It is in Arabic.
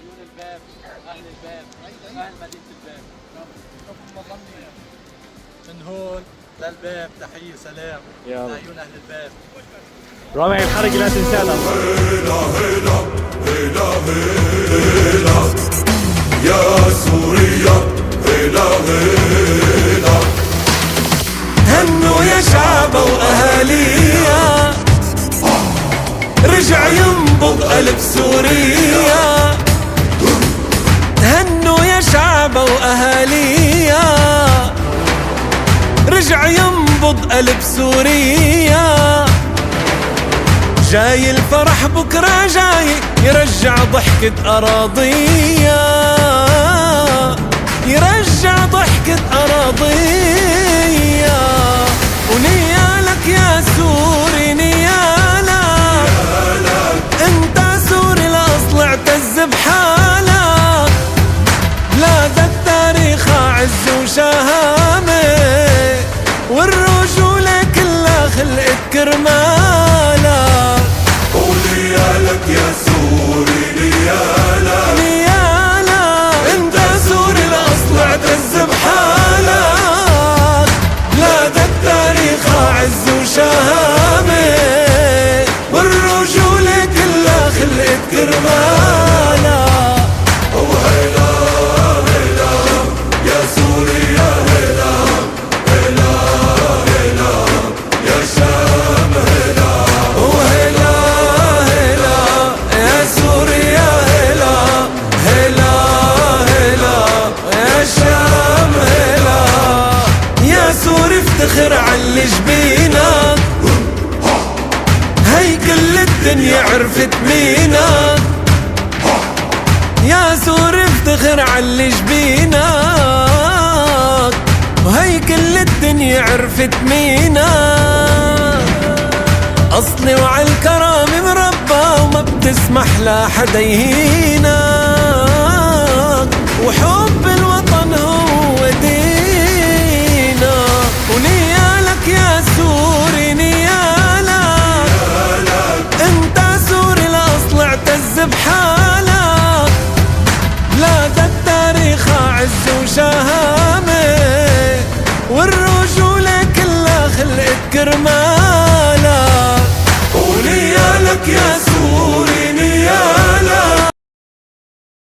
عيون الباب، أهل الباب، أهل مدينة الباب. من هون للباب تحية سلام لعيون أهل الباب. رامع الحرق لا تنسانا. هيلا هيلا هيلا هيلا يا سوريا، هيلا هيلا. هنوا يا شعب واهاليها، رجع ينبض قلب سوريا. هنوا يا شعب واهاليها، رجع ينبض قلب سوريا. جاي الفرح بكرة، جاي يرجع ضحكة أراضية، يرجع ضحكة أراضية. ونيالك يا سوري نيالك، انت سوري الأصل اعتز بحالك. بلادك تاريخها عز وشهامة، والرجولة كلها خلقت كرمالك. ونيالك يا سوري نيالك، نيالك انت سوري الأصل اعتز بحالك. بلادك تاريخها عز وشهامة، والرجولة كلها خلقت كرمالك. وهيلا هيلا يا سوريا، هيلا هيلا هيلا يا شام، هيلا وهيلا هيلا يا سوريا، هيلا هيلا هيلا يا شام، هيلا. يا سوري افتخر على جبينك، هي كل الدنيا عرفت مينك. يا سوري افتخر على جبينك، وهي كل الدنيا عرفت مينك. أصلي وعلى الكرامة مربى، وما بتسمح لحدا يهينك. وحب الوطن هو دينك. ونيالك يا سوري نيالك، انت سوري الأصل اعتز بحالك. بلادك تاريخها عز وشهامة، والرجولة كلها خلقت كرمالك.